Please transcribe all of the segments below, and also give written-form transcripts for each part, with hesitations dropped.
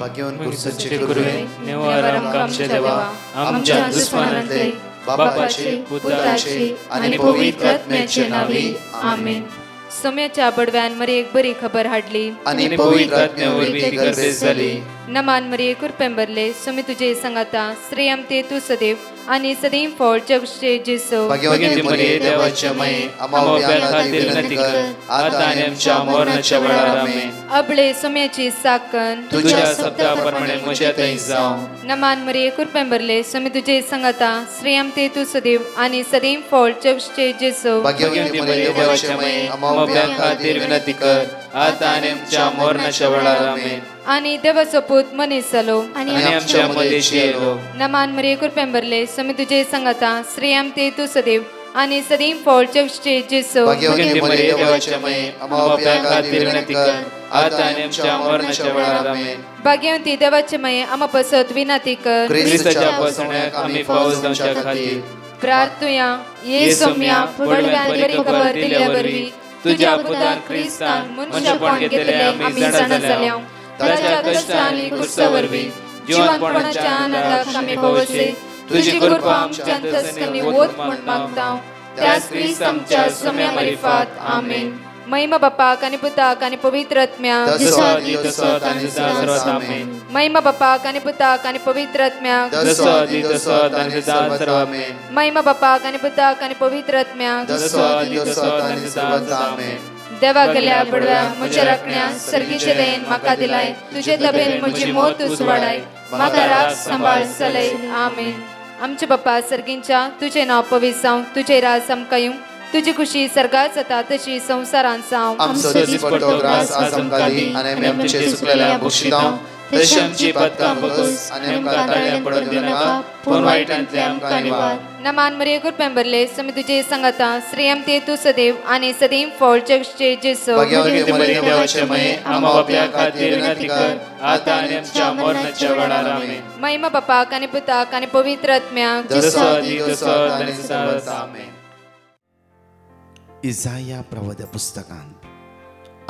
भाग्यवान कुर्साचे गुरुवे निवार आमच्या देवा आमच्या दुश्मनांतले बापाचे पुत्राचे आणि पवित्र आत्म्याचे नावे आमेन. सोम्याच्या बडव्यान मरी एक बरी खबर हाडली आणि पवित्र आत्म्यावर भीती गर्देश झाली. नमान मरी कुरपेंबरले सोमी तुझे संगाता श्रेयम ते तू सदैव आणि सदैव फळ जगचे जेसो. भाग्यवती मरिये देवाच्या माये आम्हा खातीर विनंती कर आता आणि आमच्या मरणाच्या वेळार आमेन. अबळे सोम्याची साकन तुझ्या शब्दाप्रमाणे म्हज्या थंय जावं. नमान मरी कुरपेंबरले सोमी तुझे संगाता श्रेयम ते तू सदैव आणि सदैव फळ जगचे जेसो. भाग्यवती मरिये देवाच्या माये आम्हा खातीर विनंती कर आता आणि आमच्या मरणाच्या वेळार आमेन. आणि देवाचो पूत मनीस जालो आणि आमच्या मदेशी येलो. नमान मरी कुरपेंबरले सोमी तुझे संगाता श्रेयम ते तू सदैव आणि सदैव फळ जगचे जेसो. भाग्यवती मरिये देवाच्या माये आम्हा खातीर विनंती कर आता आणि आमच्या मरणाच्या वेळार आमेन. भाग्यवती देवाचे माये आम्हा पसत विनंती कर ख्रिस्ताच्या पसण्याक आम्ही पावस जावच्या खातीर प्रार्थुया. ये सोम्या बडव्यान बरी खबर दिल्यावरवी तुझ्या पुतान ख्रिस्तान मनुष्यपण घेतले आम्ही जाणा जाल्या. ताच्या कष्टांनी कुर्सावरवी जीवनपणाच्या आनंदाक आम्ही पावसे. तुझी कृपा आमच्या अंतस्करणी वोत म्हण मागता. त्याच ख्रिस्त आमच्या सोम्या मरिफात आमेन. महिमा बापाक आणि पुताक आणि पवित्र आत्म्याक महिमा बापाक आणि पुताक आणि पवित्र आत्म्याक महिमा बापाक आणि पुताक आणि पवित्र आत्म्याक देवा गेल्या बडव्या म्हज्या राखण्या सर्गीचे देन म्हाका दिलाय. तुझे तबेन म्हजी मोत तूं वाडाय म्हाका राख सांबाळ चलय आमेन. आमचे बापा सर्गींच्या तुझे नाव पवित्र जावं. तुझे राज आमकां येवं. तुझी खुशी सर्गात जाता तशी संसारांत जावं. आमचो दिसपट्टो ग्रास आज आमकां दी आनी आमी आमचे सुकलेल्या बक्षितां तशी आमची पातकां बगस आनी आमकां ताळ्यां पडूंक दिनाका पूण वायटांतले आमकां निवार. नमान मरिये कुरपेंबरले सोमी तुझे संगाता श्रेयम ते तू सदैव आणि सदैव फळ जगचे जेसो. भाग्यवती मरिये देवाचे माये आम्हा बापया खातीर विनंती कर आता आनी आमच्या मरणाच्या वेळार आमेन. महिमा बापाक आणि पुताक आणि पवित्र आत्म्याक आमेन. इसाया प्रवाद पुस्तकांत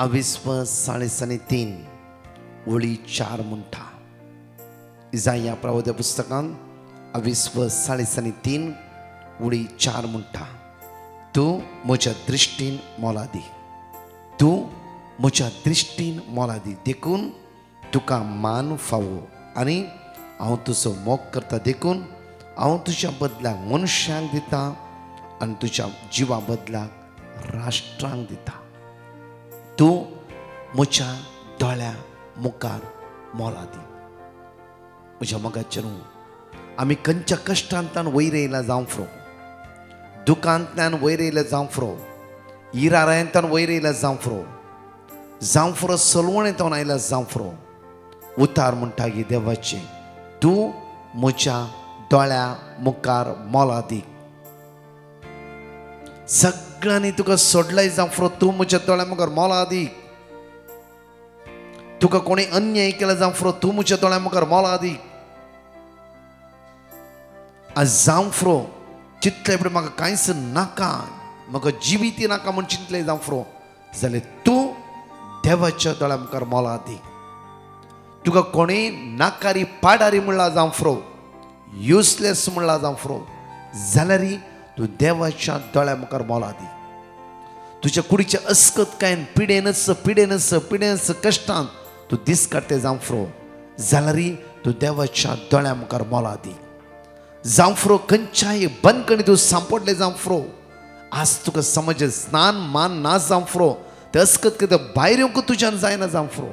23:3 ओळी 4 म्हणटा. इसाया प्रवाद पुस्तकांत 23:3 ओळी 4 म्हणटा. तूं म्हज्या दृश्टीन मोला दी. तूं म्हज्या दृश्टीन मोला दी देखून तुका मान फावो आनी हांव तुजो मोग करता देखून हांव तुज्या बदलाक मनशांक दिता आनी तुज्या जिवा बदलाक राष्ट्रांक दिता. तूं म्हज्या दोळ्या मुखार मोला दी. म्हज्या मोगाचेर आमी खंयच्या कश्टांतल्यान वयर येयला जावं फ्रो, दुखांतल्यान वयर येयला जावं फ्रो, इरारांतल्यान वयर येयला जावं फ्रो सलवणेंतल्यान आयला जावं फ्रो. उतार म्हणटा की देवाचे तूं म्हज्या दोळ्या मुखार मोला दी. सगळ्यांनी तुका सोडलाय जावं फ्रो तूं म्हज्या दोळ्या मुखार मोला दी. तुका कोणी अन्याय केला जावं फ्रो तूं म्हज्या दोळ्या मुखार मोला दी. आज जावं फ्रो चिंतले फुडें म्हाका कांयच नाका, म्हाका जिवीती नाका म्हूण चिंतले जावं फ्रो जाल्यार तूं देवाच्या दोळ्या मुखार मोला दी. तुका कोणी नाकारी पाडारी म्हणला जावं फ्रो, युजलेस म्हणला जावं फ्रो जाल्यार तूं देवाच्या दोळ्या मुखार मोला दी. तुज्या कुडीच्या अस्कतकायेन पिडेनच कश्टांत तूं दीस काडटे जावं फ्रो जाल्यार तूं देवाच्या दोळ्या मुखार मोला दी. जावं फ्रो खंयच्याय बंदकणी तूं सांपडले जावं फ्रो आज तुका समज स्नान मान ना जावं फ्रो ते अस्कत कितें भायर येवंक तुज्यान जायना जावं फ्रो.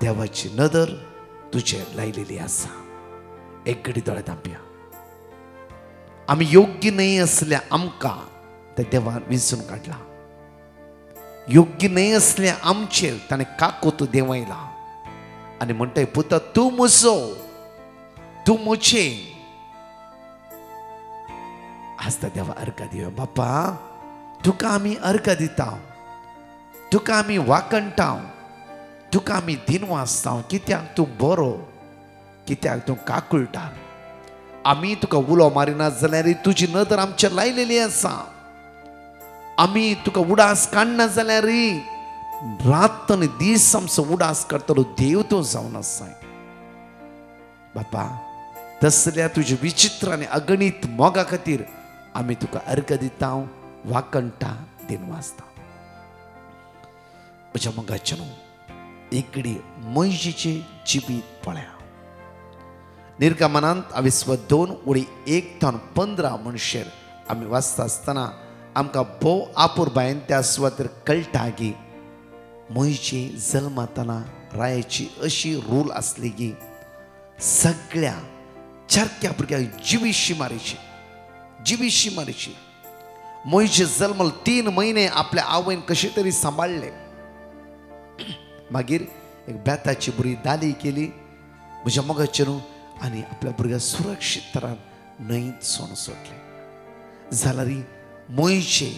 देवाची नदर तुजे लायलेली आसा. एक घडी दोळे धांपया. आमी योग्य न्हय असल्या आमकां ते देवान विंचून काडला. योग्य न्हय असल्या आमचेर ताणें काकोत देंवयला आनी म्हणटा पुता तूं म्हजो तूं म्हजें. आज त्या देवा अर्घ दिवया. बापा तुका आमी अर्घ दिता, तुका आमी वाकणटा, तुका आमी दिनवासता. कित्याक तूं बरो, कित्याक तूं काकुळटा. आमी तुका उलो मारिना जाल्यार तुजी नदर आमचेर लायलेली आसा. आमी तुका उडास काडना जाल्यार रात आणि दीस आमचो उडास करतलो देव तो जावन आसाय बापा. तसल्या तुझे विचित्र आणि अगणित मोगा खातीर आमी तुका अर्घ दिता, वाकणटा, दिन वाजता. म्हज्या मोगाच्या इकडे मोइशीचे जिबीत पळया. निर्गमनांत 22:1-15 म्हणशेर आमी वाचता आसतना आमकां भोव आपूर बायन त्या सुवातेर कळटा की मोइशी जल्मातना रायाची अशी रूल आसली की सगळ्या चारक्या भुरग्यांक जिवीशी मारीची. मोइशी जल्मल 3 महिने आपल्या आवयन कशे तरी सांबाळले. मागीर एक बेताची बरी दाली केली म्हज्या मोगाचेर आनी आपल्या भुरग्याक सुरक्षीत तरान न्हंयत सोन सोडले. जाल्यार मोइशे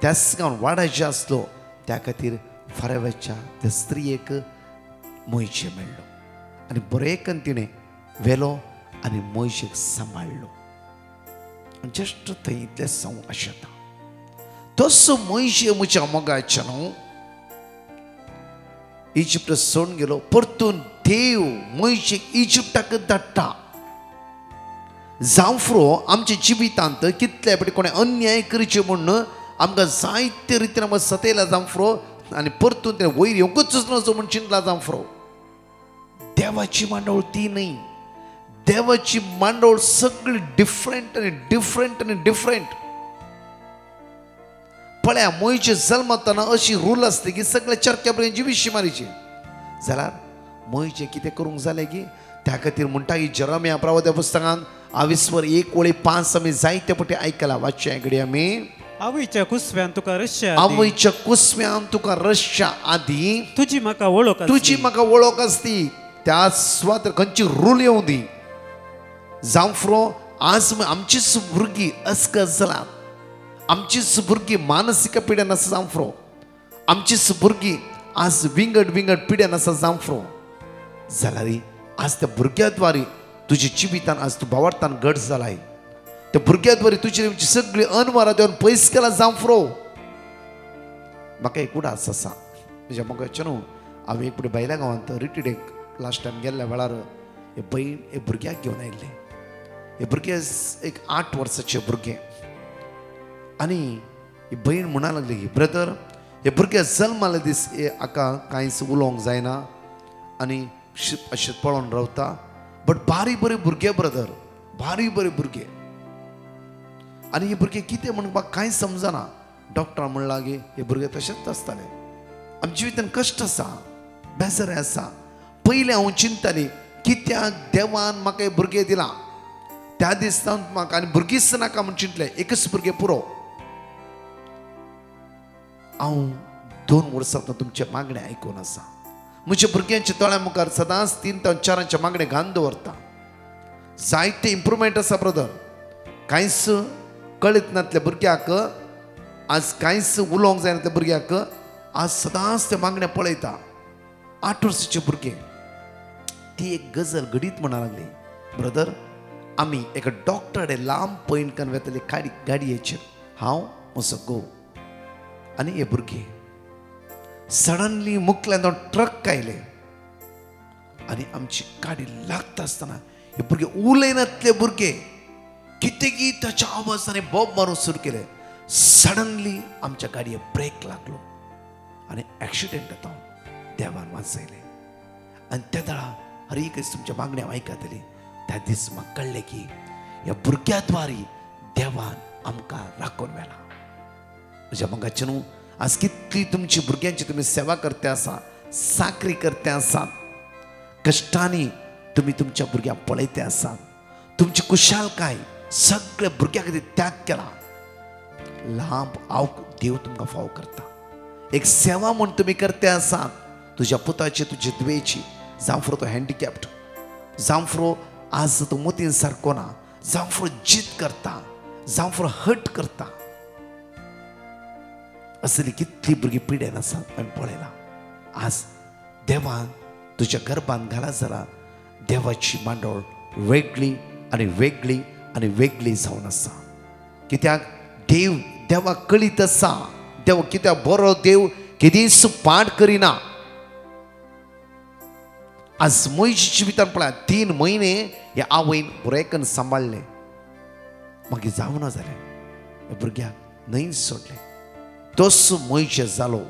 त्याच गांवांत वाडाचे आसलो त्या खातीर फारेवाच्या त्या स्त्रियेक मोइशे मेळ्ळो आनी बरेकन तिणें व्हेलो आनी मोइशेक सांबाळलो. जस्ट थंय इतलें सांगू आशेता. तसो मोइशे म्हज्या मोगाच्या इजिप्त सोडून गेलो. परतून देव मोइशेक इजिप्टाक धाडटा. जावफ्रो आमच्या जिवितांत कितले फावटी कोणे अन्याय करचे म्हणून आमकां जायते रितीन आमकां सतयला जावफ्रो आनी परतून ते वयर येवंकूच नजो म्हूण चिंतला जावफ्रो. देवाची मांडोळ ती न्हय. देवाची मांडोळ सगळी डिफरंट आनी डिफरंट आनी डिफरंट. पळया मोइशे जल्मतना अशी रूल आसली की सगळ्या चरक्या भुरग्यांक जिवीशी मारीची. जाल्यार मोइशे कितें करूंक जालें की त्या खातीर म्हणटा की जेरेमिया प्रवाद्या पुस्तकांत 22:5 आमी जायते फावटी आयकला. वाचचे घडी आमी आवयच्या कुसव्यान तुका रश्या आदी तुजी म्हाका वळख आसती. त्या सुवातेर खंयची रूल येवं दी. जावफ्रो आज आमचीच भुरगीं अस्कस जालात. आमचीच भुरगीं मानसीक पिड्यान आसा जावफ्रो. आमचीच भुरगीं आज विंगड पिड्यान आसा जावफ्रो. जाल्यार आज त्या भुरग्या द्वारे तुज्या जिवितान आज तूं भावार्थान घट जालाय. त्या भुरग्या द्वारे तुजी सगळी अनवरां देवन पयस केला जावफ्रो. म्हाका एक उडास आसा म्हज्या मोगाच्या हांव एक फुडें भायल्या गांवांत रिट्रीटेक लास्ट टायम गेल्ल्या वेळार हे भयण हे भुरग्याक घेवन आयिल्ले. हे भुरगे एक 8 वर्साचे भुरगे आनी ही भयण म्हणा लागली की ब्रदर हे भुरगे जल्माले दीस हाका कांयच उलोवंक जायना आनी अशें पळोवन रावता. बट बारी बरे भुरगे ब्रदर, बारी बरे भुरगे. आनी हे भुरगे कितें म्हणून म्हाका कांय समजना. डॉक्टर म्हणला की हे भुरगे तशेंच आसताले. आमच्या जिवितान कश्ट आसा, बेजारी आसा. पयलीं हांव चिंतताली कित्याक देवान म्हाका हे भुरगे दिला. त्या दिसान म्हाका आनी भुरगीच नाका म्हूण चिंतलें. एकच भुरगे पुरो. हांव 2 वर्सां तुमचे मागणे आयकून आसा. म्हज्या भुरग्यांच्या दोळ्या मुखार सदांच 3 ते 4 मागणे घालून दवरता. जायते इम्प्रुवमेंट आसा ब्रदर. कांयच कळत नातल्या भुरग्याक आज कांयच उलोवंक जायनातल्या भुरग्याक आज सदांच ते मागणे पळयता. 8 वर्साचे भुरगे. ती एक गजल घडीत म्हणा लागली ब्रदर आमी एका डॉक्टर कडेन लांब पयणकान वेताले गाडयेचेर हांव असो गो. आनी हे भुरगे सडनली मुखल्यान ट्रक आयले आनी आमची गाडी लागता आसतना हे भुरगे उलयनातले भुरगे कितेंकी ताच्या आवाजाने बॉब मारूंक सुरू केले. सडनली आमच्या गाडयेक ब्रेक लागलो आनी एक्सिडेंट जाता. देवान वाचयले आनी त्या दाळा हर एक तुमच्या मागण्या आयकतली. त्या दीस म्हाका कळ्ळें की ह्या भुरग्या द्वारे देवान आमकां राखून व्हेला. म्हज्या मोगाचे न्हू आज कितली तुमची भुरग्यांची तुमी सेवा करते आसा, साकरी करते आसात, कश्टांनी तुमी तुमच्या भुरग्यांक पळयते आसात. तुमची कुशालकाय सगळ्या भुरग्यां खातीर त्याग केला. लांब हांव देव तुमकां फावो करता. एक सेवा म्हूण तुमी करते आसात. तुज्या पुताची तुजे दुयेची जावं तो हँडिकॅप्ड जावं आज तो मोतीन सारको ना जावं जीत करता जावं हट करता. असली कितली भुरगीं पिड्यान आसात हांवें पळयला. आज देवान तुज्या गर्भान घाला जाल्यार देवाची मांडोळ वेगळी आनी वेगळी आनी वेगळी जावन आसा. कित्याक देवाक कळीत आसा. देव कित्याक बरो देव केदीस पाठ करिना. आज मोईच्या जिवितान पळय 3 महिने हे आवयन बरेकन सांबाळले. मागीर जावना जालें. हे भुरग्याक न्हंय सोडले. तोच मोईचे जालो.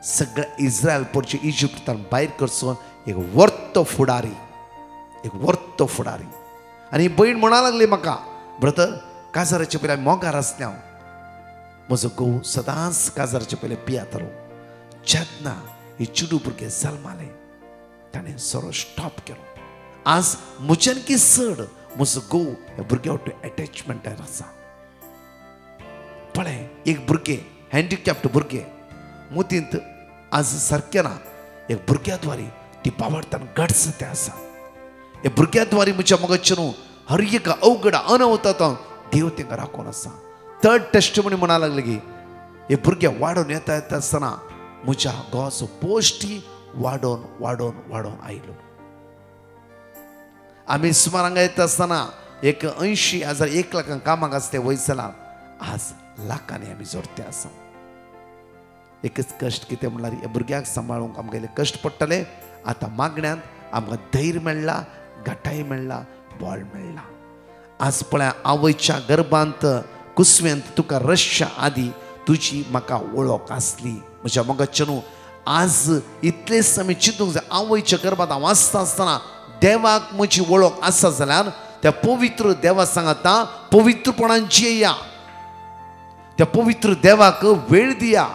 सगळ्या इस्रायल परचे इजिप्तान भायर करचो एक वर्त फुडारी. एक वर्त फुडारी. आनी बहीण म्हणा लागली म्हाका, ब्रदर काजाराचे पयलीं मोगार आसले हांव. म्हजो घोव सदांच काजाराचे पयलीं पियातालो. जेन्ना हे चेडूं भुरगें जल्मालें ताणें सरो स्टॉप केलो. आज म्हज्यान की चड म्हजो घोव ह्या भुरग्या वांगडा एटॅचमेंटार आसा. पळय एक भुरगें हँडिकॅप्ड भुरगें मोतींत आज सारकें ना. एक भुरग्या द्वारे ती पावडतान गड्स ते आसा. हे भुरग्या द्वारे म्हज्या मोगाचें न्हू हर एक अवघड अनवता देव तांकां राखून आसा. 3rd टेस्टिमनी म्हणा लागले की हे भुरगे वाडोवन येता आसतना म्हज्या घोवाचो पोस्टी वाडोवन वाडोवन वाडोवन आयलो. आमी सुमार हांगा येता आसतना एक 80,000 1 लाखांक कामाक आसते वयसलां. आज लाखांनी आमी जोडते आसा. एकच कश्ट कितें म्हणल्यार हे भुरग्याक सांबाळूंक आमगेले कश्ट पडटले. आतां मागण्यांत आमकां धैर्य मेळ्ळा, घटाय मेळ्ळा, बळ मेळ्ळा. आज पळय आवयच्या गर्भांत कुसव्यांत तुका रसच्या आदी तुजी म्हाका वळख आसली. म्हज्या मोगाचें न्हू आज इतलेच आमी चिंतूंक जाय. आवयच्या गर्भांत हांव आसता आसतना देवाक म्हजी वळख आसा जाल्यार त्या पवित्र देवा सांगता पवित्रपणान जियेया. त्या पवित्र देवाक वेळ दिया.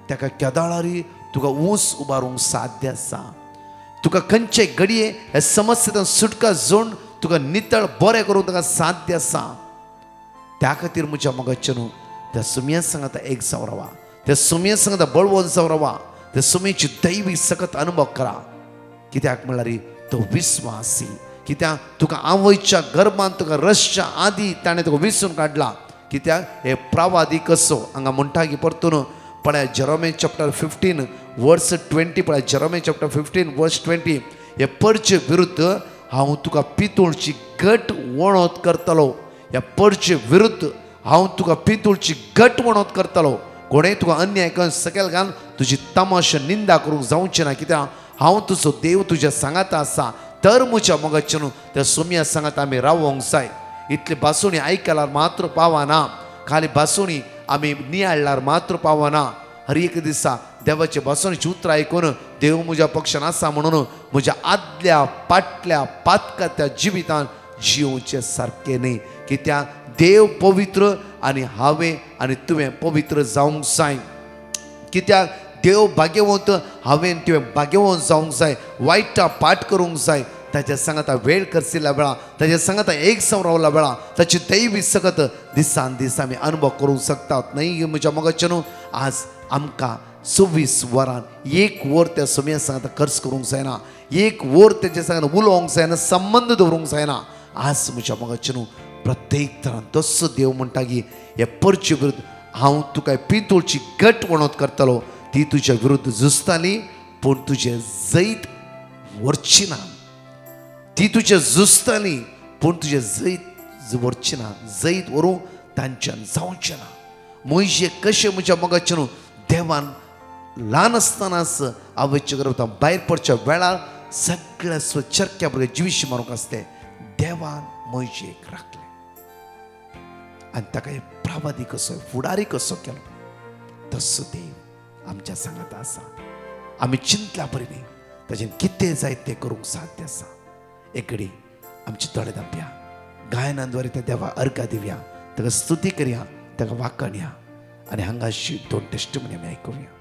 ताका केदाळारी तुका ऊंच उबारूंक साध्य आसा. तुका खंयचे घडये हे समस्येंतल्यान सुटका जोडून तुका नितळ बरें करूंक ताका साध्य आसा. त्या खातीर म्हज्या मोगाचें न्हू त्या सुमया सांगता एक जावन रावा. त्या सुमया सांगता बळवंत जावन रावा. त्या सुमयेची दैवी सकत अनुभव करा. कित्याक म्हणल्यार तो विस्वासी. कित्याक तुका आवयच्या गर्भांत तुका रसच्या आदी ताणें तुका विसरून काडला. कित्याक हे प्रावादी कसो हांगा म्हणटा की परतून पळय जेरोमे चॅप्टर 15 वर्स 20 पळय जेरोमे चॅप्टर 15 वर्स 20 हे परचे विरुद्ध हांव तुका पितूळची घट वणोत करतलो. ह्या परचे विरुद्ध हांव तुका पितूळची घट वणोत करतलो. कोणेंय तुका अन्याय करून सकयल घालून तुजी तमाशा निंदा करूंक जावचें ना. कित्याक हांव तुजो देव तुज्या सांगाता आसा. तर म्हज्या मोगाचें न्हू त्या सुमया सांगात आमी रावोंक जाय. इतली बासुणी आयकल्यार मात्र पावना. खाली बासुणी आमी नियाळल्यार मात्र पावना. हर एक दिसा देवाचे बासुणीची उतरां आयकून देव म्हज्या पक्षान आसा म्हणून म्हज्या आदल्या फाटल्या पातकात्या जिवितान जिवचें सारकें न्ही. कित्याक देव पवित्र आनी हांवें आनी तुवें पवित्र जावंक जाय. कित्याक देव भाग्यवंत हांवें तुवें भाग्यवंत जावंक जाय. वायटा पाठ करूंक जाय. ताच्या सांगाता वेळ करसिल्ल्या वेळा ताच्या सांगाता एक सम रावल्या वेळा ताची दैवी सकत दिसान दीस आमी अनुभव करूंक शकतात. न्हय म्हज्या मोगाचें न्हू आज आमकां 26 वरान 1 वर त्या सुमया सांगाता खर्च करूंक जायना. 1 वर तेच्या सांगाता उलोवंक जायना. संबंध दवरूंक जायना. आज म्हज्या मोगाचें न्हू प्रत्येक तरान तसो देव म्हणटा की हे परचे विरुद्ध हांव तुका पितूळची घट वणोत करतलो. ती तुज्या विरुद्ध झुजताली पूण तुजें जैत व्हरची ना. ती तुजें झुजताली पूण तुजें जैत व्हरची ना. जैत व्हरूंक तांच्यान जावचें ना. मोइशे कशें म्हज्या मोगाचें न्हू देवान ल्हान आसतनाच आवयच्या गर्भांत भायर पडच्या वेळार सगळ्या स्वचरक्या भुरगे जिवीशी मारूंक आसले. देवान मोइशेक राखलें आनी ताका एक प्रावादी कसो फुडारी कसो केलो. तसो देव आमच्या सांगात आसा. आमी चिंतल्या बरी न्ही ताचें कितें जाय तें करूंक साध्य आसा. एक घडी आमचे दोळे धांपया. गायनाद्वारे त्या देवा अर्घा दिवया. ताका स्तुती करया. ताका वाखणया. आनी हांगाशी 2 टेस्टिमनी आमी आयकुया.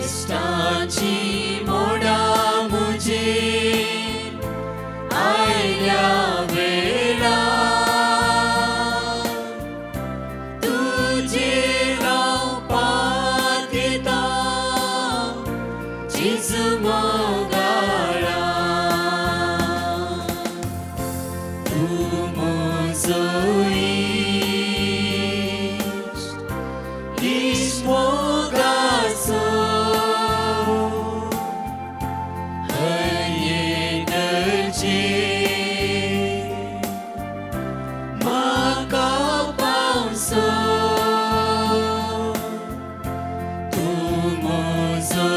कष्टाची मोडा मुझे आयल्या वेळा तुझे राव पातिता जिजू मोगाळा तू मोजो इश्ट मोगाचो हर एक गरजेक म्हाका पावसो तू मोजो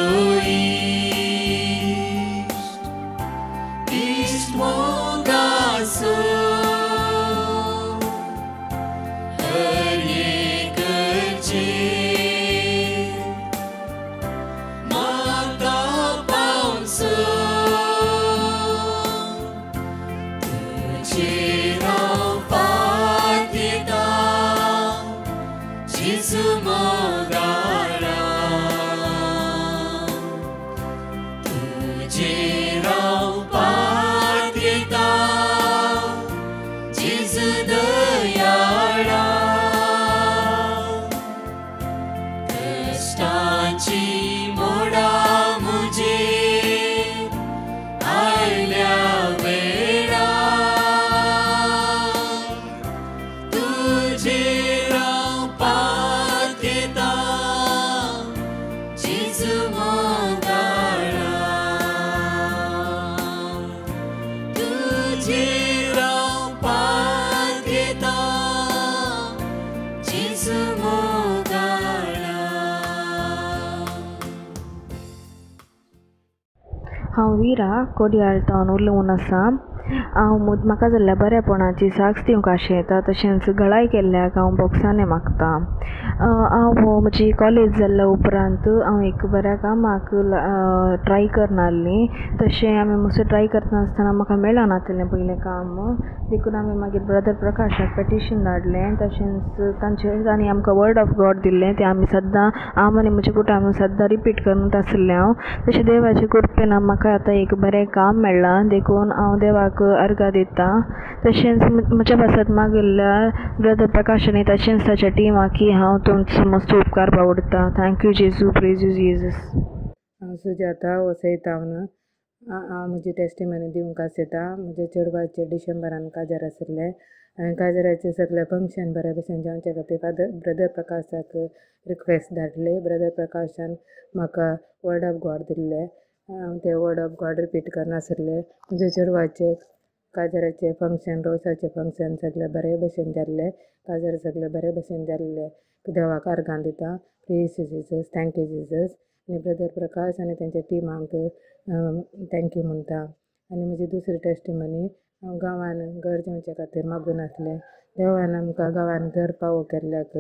इश्ट मोगाचो हर एक गरजेक म्हाका पावसो तुजे राव पातिता जिजू मोगाळा तुजे राव पातिता जिजू दयाळा कष्टाची मोडा मुझे आयल्या वेळा तुझे राव पातिता जिजू मोगाळा तुझे राव पातिता जिजू मोगाळा हांव विरा कोडयाळ टावन उलोवन आसा। म्हाका जाल्ल्या बरेपणाची साक्ष दिवंक आशेता, तशेंच गळाय केल्ल्याक हांव बोगसाने मागता। हांव म्हजी कॉलेज जाल्ल्या उपरांत हांव एक बऱ्या कामाक ट्राय करनासलीं। तशें हांवें मातसो ट्राय करतना आसतना म्हाका मेळनासलें पयलें काम, देखून हांवें मागीर ब्रदर प्रकाशाक पेटिशन धाडलें। तशेंच तांणी आमकां वर्ड ऑफ गॉड दिल्लें, तें आमी सद्दां हांव आनी म्हजे कुटुंब सद्दां रिपीट करत आसलें हांव। तशें देवाचे कृपेन म्हाका आतां एक बरें काम मेळ्ळां, देखून हांव देवाक अर्घ दितां। तशेंच म्हज्या पासत मागिल्ल्या ब्रदर प्रकाशानी तशेंच ताच्या टिमाकी हांव तुमचो मस्त उपकार बावडटा। थँक्यू जेजू, प्रेज यू जेजस। हांव सुजाता वसयतावन हांव म्हजी टेस्टिमनी दिवंक आसता। म्हज्या चेडवाचें डिसेंबरान काजार आसलें। हांवें काजराचें सगळें फंक्शन बऱ्या भशेन जावचे खातीर ब्रदर प्रकाशाक रिक्वेस्ट धाडली। ब्रदर प्रकाशान म्हाका वर्ड ऑफ गॉड दिल्लें। हांव तें वर्ड ऑफ गॉड रिपीट करनासलें। म्हज्या चेडवाचें काजराचें फंक्शन, रोसाचें फंक्शन सगळें बरे भशेन जाल्लें। काजार सगळें बरे भशेन जाल्लें। देवाक अर्गां दिता। Praise you Jesus, thank you Jesus. आनी ब्रदर प्रकाश आनी तेंच्या टिमाक थँक्यू म्हणटा। आनी म्हजी दुसरी टेस्टिमनी, हांव गांवान घर जेवचे खातीर मागून आसलें। देवान आमकां गांवान घर फावो केल्ल्याक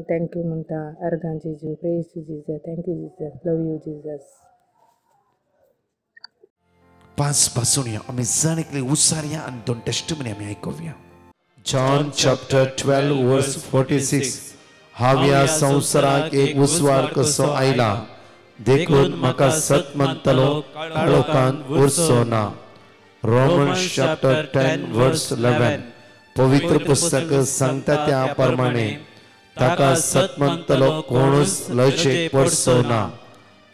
थँक्यू म्हणटा। अर्गां जेजू, praise you Jesus, thank you Jesus, love you Jesus. 5 पासून आम्ही जाणीकली उसारया आणि 2 टेस्टिमनी आम्ही ऐकूया। जॉन चॅप्टर 12 वर्स 46। हांव ह्या संवसाराक एक उसवार कसो आयला, देखून म्हाका सत म्हणटलो काळोखांत उरचो ना। रोमन्स चॅप्टर 10 वर्स 11। पवित्र पुस्तक सांगता त्या प्रमाणे ताका सत म्हणटलो कोणूच लजेक पडचो ना।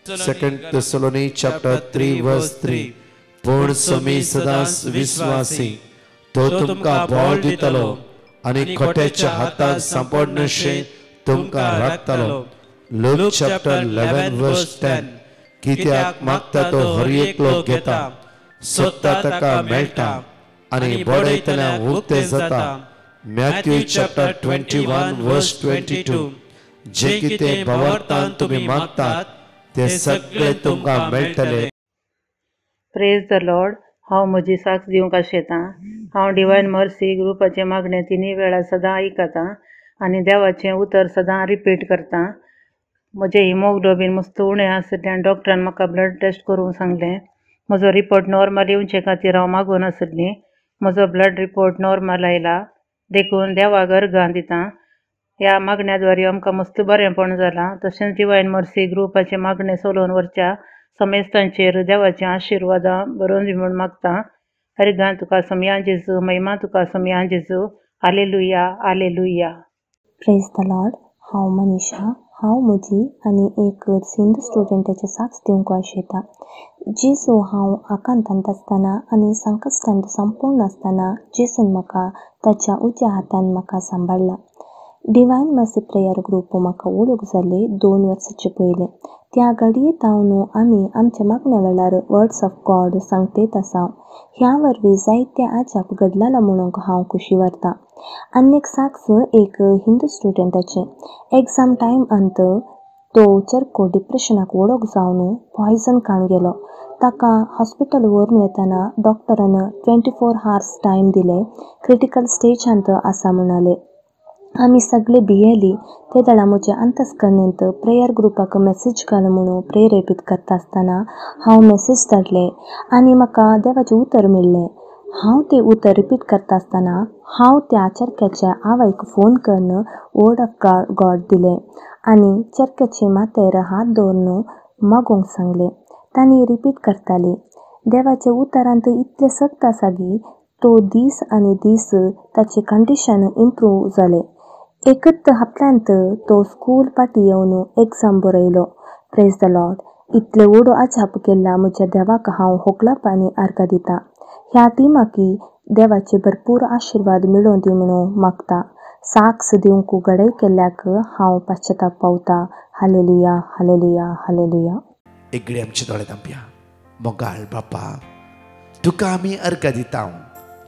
2 थेसलोनिक चॅप्टर 3 वर्स 3। पूण तुमी सदांच विश्वासी, तो तुमकां बळ दितलो आनी खोट्याच्या हाताक सांपडनशे तुमकां राखतलो। लूक चॅप्टर 11 वर्स 10। कित्याक मागता तो हर एकलो घेता, सोदता ताका मेळटा आनी बडयतल्यान उक्तें जाता। मॅथ्यू चॅप्टर 21 वर्स 22। जे कितें भावार्थान तुमी मागतात ते सगळें तुमकां मेळटलें। Praise the Lord. हांव म्हजी साक्ष दिवंक आशेतां। हांव डिवायन मर्सी ग्रुपाचे मागणें 3 वेळा सदां आयकतां आनी देवाचें उतर सदां रिपीट करतां। म्हजें हिमोग्लोबीन मस्त उणें आसल्यान डॉक्टरान म्हाका ब्लड टेस्ट करूंक सांगलें। म्हजो रिपोर्ट नॉर्मल येवचे खातीर हांव मागून आसलीं। म्हजो ब्लड रिपोर्ट नॉर्मल आयला, देखून देवाक अर्गां दितां। ह्या मागण्याद्वारे आमकां मस्त बरेंपण जालां. तशेंच डिवायन मर्सी ग्रुपाचे मागणे सोलोवन वरच्या समेस्तांचेर देवाचें आशिर्वादां बरोवन दी म्हूण मागता. हरिगां तुका समया जेजू, महिमा तुका समया जेजू. Hallelujah hallelujah. Praise the Lord. हांव मनीषा, हांव म्हजी आनी एक सिंध स्टुडंटाचे साक्ष दिवंक आशेता. जेजू हांव आकांतांत आसतना आनी संकश्टांत संपूर्ण आसतना जेजून म्हाका ताच्या उज्या हातान म्हाका सांबाळ्ळा. डिवायन मर्सी प्रेयर ग्रूप म्हाका वळख जाली 2 वर्सांचे पयलीं. त्या घडयेंत आमी आमच्या मागण्या वेळार वर्ड्स ऑफ गॉड सांगतेत आसा. ह्या वरवीं जायते आजाप घडलां म्हणूंक हांव खुशी व्हरतां. आनी एक साक्ष एक हिंदू स्टुडंटाचें. एग्जाम टायम अंत तो चरको डिप्रेशनाक वळख जावन पॉयझन खावन गेलो. ताका हॉस्पिटल व्हरून वेतना डॉक्टरान 24 hours टायम दिले. क्रिटिकल स्टेजांत आसा म्हणाले. आमी सगळे भियेली. ते दळा म्हज्या अंतस्करणेंत प्रेयर ग्रुपाक मेसेज घाल म्हणून प्रेरेपीत करता आसतना हांव मेसेज धाडले आनी म्हाका देवाचें उतर मेळ्ळें. हांव तें उतर रिपीट करता आसतना हांव त्या चरख्याच्या आवयक फोन करून वर्ड ऑफ गॉड दिलें आनी चरख्याचे माथ्यार हात दवरून मागोवंक सांगलें. तांणी रिपीट करताली. देवाच्या उतरांत इतलें सक्त आसा की तो दीस आनी दीस ताची कंडिशन इम्प्रूव जालें. एकच हप्त्यांत तो स्कूल पाटी येवन एग्जाम बरयलो. Praise the lord. इतले व्हडू आजाप केल्ल्या म्हज्या देवाक हांव होकलाप आनी आर्गां दितां. ह्या टिमाकी देवाचे भरपूर आशिर्वाद मेळोवन दी म्हणून मागता. साक्ष दिवंक घडय केल्ल्याक हांव पाश्चाताप पावतां. Hallelujah hallelujah hallelujah. एक आमचे दोळे धांपया. मोगाळ बापा, तुका आमी अर्घ दिता,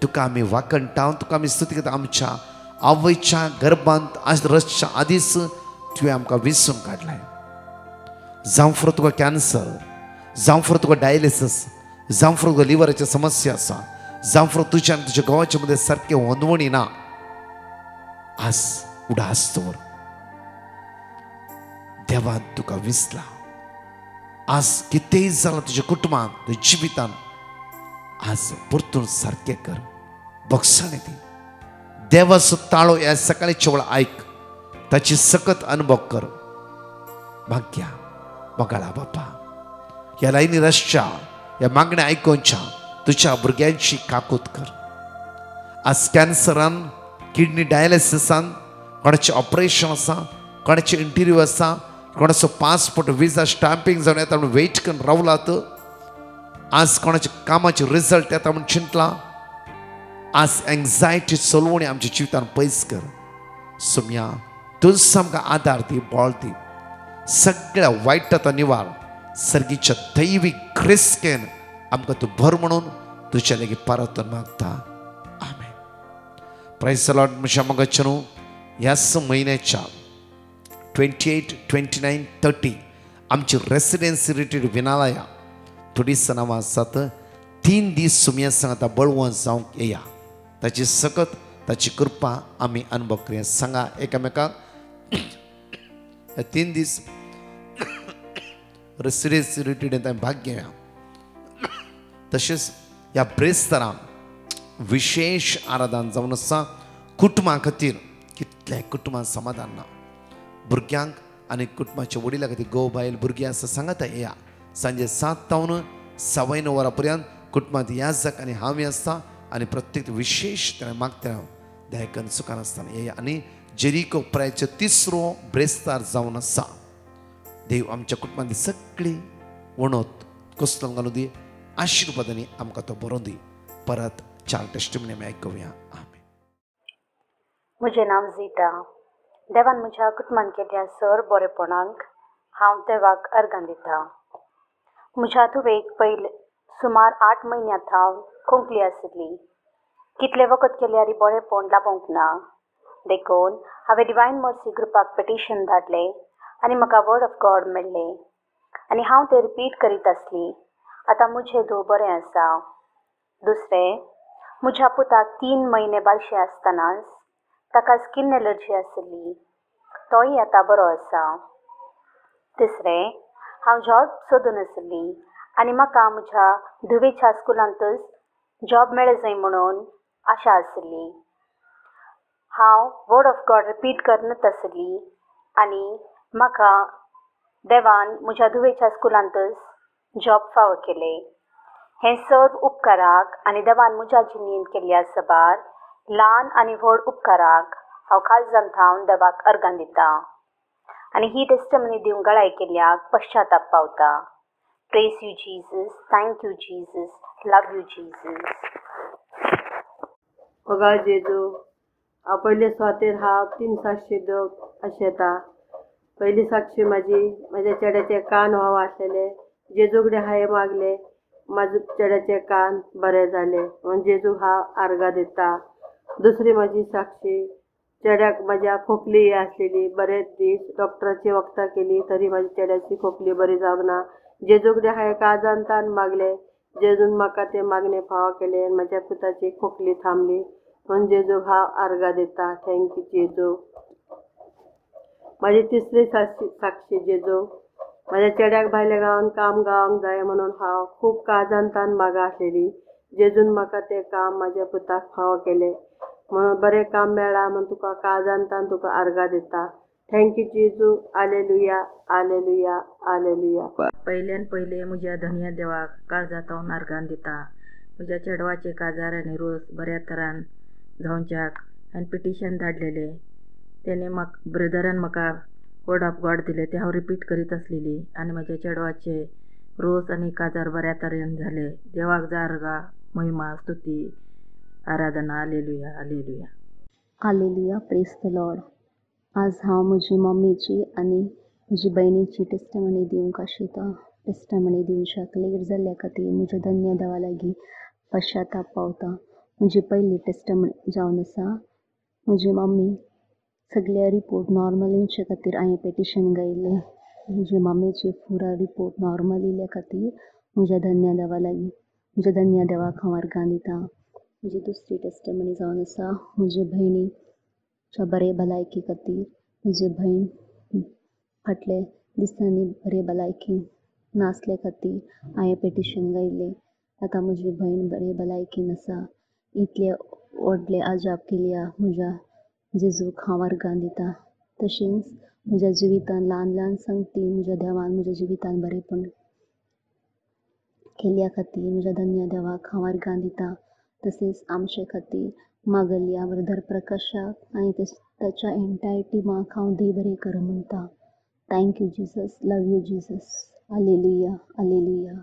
तुका आमी वाकणटा, तुका आमी स्तुती करता. आमच्या आवयच्या गर्भांत रसच्या आदींच तुवें आमकां विसरून काडलाय. जावं फुरो तुका कॅन्सर, जावं फुरो तुका डायलिसीस, जावं फुरो तुका लिव्हराची समस्या आसा, जावं फुरो तुज्या आनी तुज्या घोवाच्या मदें सारकें होंदवणी ना. आज उडास दवर. देवान तुका विसला. आज कितेंय जालां तुज्या कुटुंबांत, तुज्या जिवितांत, आज परतून सारकें कर. बक्षाणे दी. देवाचो ताळो ह्या सकाळीच्या वेळा आयक. ताची सकत अनुभव कर. भाग्या मोगाळा बापा, ह्या लायनी रसच्या ह्या मागण्या आयकोवच्या तुज्या भुरग्यांची काकूत कर. आज कॅन्सरान, किडनी डायलिसिसान, कोणाचें ऑपरेशन आसा, कोणाचें इंटरव्यू आसा, कोणाचो पासपोर्ट विजा स्टॅम्पिंग जावन येता म्हणून वेट करून रावलात. आज कोणाच्या कामाचे रिजल्ट येता म्हणून चिंतला. आज एंग्जायटी सोलवणी आमच्या जिवितान पयस कर. सुम्या तुज आमकां आदार दी, बळ दी. सगळ्या वायटाचो निवार सर्गीच्या दैवीक क्रिस्केन आमकां तूं भर म्हणून तुज्या लेगीत परतून मागता. आमेन. Praise the lord. म्हज्या मोगाचें ह्याच म्हयन्याच्या 28, 29, 30 आमची रेसिडेन्सी रिट्रीट विनालया थोडी सनावां आसात. 3 दीस सुमया सांगता बळवंत जावंक येया. ताची सकत, ताची कृपा आमी अनुभव करुया. सांगा एकामेकाक 3 दीस रेसिडेन्सी रिट्रीट आमी भाग घेवया. तशेंच ह्या ब्रेस्तारांक विशेष आराधन जावन आसा. कुटुंबा खातीर कितल्या कुटुंबांत समाधान ना. भुरग्यांक आनी कुटुंबाच्या वडिलां खातीर घोव बायल भुरगीं आसा सांगाता येया. सांजे 7 तावन 9:15 वरां पर्यंत कुटुंबांत याजक आनी हांव आसता आनी प्रत्येक विशेष मागता देयकन सुखान आसतना येया. आनी जेरिको प्रायचो 3रो ब्रेस्तार जावन आसा. देव आमच्या कुटुंबांतली सगळी वणत कोस्तान घालून दी. आशिर्वादांनी आमकां तो बरोवन दी. परत 4 टेस्टिमनी आमी आयकुया. आमेन. म्हजें नांव झिटा. देवान म्हज्या कुटुंबान केल्ल्या सर बरेपणांक हांव देवाक अर्गां दितां. म्हज्या धुवेक पयले सुमार 8 म्हयन्यांत हांव खोंकली आशिल्ली. कितले वखद केल्यारय बरेपण लाबोंक ना. देखून हांवें डिवायन मर्सी ग्रुपाक पिटिशन धाडलें आनी म्हाका वर्ड ऑफ गॉड मेळ्ळें आनी हांव तें रिपीट करीत आसली. आतां म्हजें धूव बरें आसा. दुसरें, म्हज्या पुताक 3 म्हयने बाळशें आसतनाच ताका स्कीन एलर्जी आशिल्ली. तोय आतां बरो आसा. तिसरें, हांव जॉब सोदून आशिल्ली आनी म्हाका म्हज्या धुवेच्या स्कुलांतच जॉब मेळ्ळें जाय म्हणून आशा आशिल्ली. हांव वर्ड ऑफ गॉड रिपीट करनत आसली आनी म्हाका देवान म्हज्या धुवेच्या स्कुलांतच जॉब फावो केले. हे सर्व उपकाराक आनी देवान म्हज्या जिणेंत केल्ल्या सबार ल्हान आनी व्हड उपकाराक हांव काळजांत थावन देवाक अर्गां दिता आनी ही टेस्टमनी दिवंक गळाय केल्ल्याक पश्चाताप पावता. Praise you Jesus, thank you Jesus, love you Jesus. ओगा जेजू हांव पयले स्वातेर हांव 3 साक्षी दिवंक आशेता. पयली साक्षी म्हाज्या चेड्याचे कान व्हांव आसलेले. जेजू कडेन हांवें मागले, म्हाजे चेड्याचे कान बरे जाले म्हूण जेजूक हांव आर्गां दिता. दुसरी म्हाजी साक्षी चेड्याक म्हाज्या खोकली आसलेली. बरेच दीस डॉक्टराची वखदां केली तरी म्हाज्या चेड्याची खोकली बरी जावंक ना. जेजू कडेन हांवें काळजांतान मागले, जेजून म्हाका ते मागणे फावो केले आनी म्हाज्या पुताची खोकली थांबली म्हूण जेजूक हांव आर्गां दिता. थँक्यू जेजू. म्हाजी तिसरी साक्षी जेजू म्हाज्या चेड्याक भायल्या गांवांत काम गावंक जाय म्हणून हांव खूब काळजांतान मागा आसलेली. जेजून म्हाका तें काम म्हाज्या पुताक फावो केलें म्हणून बरें काम मेळ्ळां म्हूण तुका काळजांतान तुका आर्गां दिता. थँक्यू जेजू. आलेलुया, आलेलुया, आलेलुया. पयल्यान पयले म्हज्या धन्य देवाक काळजांतावन आर्गां दिता. म्हज्या चेडवाचे काजार आनी रोस बऱ्या तरान जावच्याक हांवें पिटिशन धाडलेले. तेणे ब्रदरान म्हाका वर्ड ऑफ गॉड दिले ते हांव रिपीट करीत आसलेली आनी म्हाज्या चेडवाचे रोस आनी काजार बऱ्या तरेन जाले. देवाक जार्गा, महिमा, स्तुती, आराधना. Alleluia, alleluia. Hallelujah. Praise the lord. आज हांव म्हजी मम्मीची आनी म्हजी भयणीची टेस्टमनी दिवंक आशिता. टेस्टमनी दिवच्याक लेट जाल्ल्या खातीर म्हज्या धन्य देवा लागीं पश्चाताप पावता. म्हजी पयली टेस्टमनी जावन आसा. म्हजी मम्मी सगळे रिपोर्ट नॉर्मल येवचे खातीर हांवें पेटिशन गायिल्लें. म्हजे मम्मीचे पुरा रिपोर्ट नॉर्मल येयल्या खातीर म्हज्या धन्य देवा लागीं म्हज्या धन्य देवाक हांव आर्गां दिता. म्हजी दुसरी टेस्टमनी जावन आसा. म्हजे भयणीच्या बरे भलायकी खातीर. म्हजी भयण फाटले दिसांनी बरे भलायकी नासले खातीर हांवें पेटिशन गायिल्लें. आतां म्हजी भयण बरे भलायकीन आसा. इतले व्हडले आजाप केल्या म्हज्या जेजूक हांव आर्गां दिता. तशेंच म्हज्या जिवितान ल्हान ल्हान संगती म्हज्या देवान म्हज्या जिवितान बरेंपण केल्ल्या खातीर म्हज्या धन्य देवाक हांव आर्गां दिता. तशेंच आमचे खातीर मागल्या ब्रदर प्रकाशाक आनी ताच्या एंटायर टिमाक हांव देव बरें कर म्हणटा. Thank you Jesus, love you Jesus. आलेलुया, आलेलुया.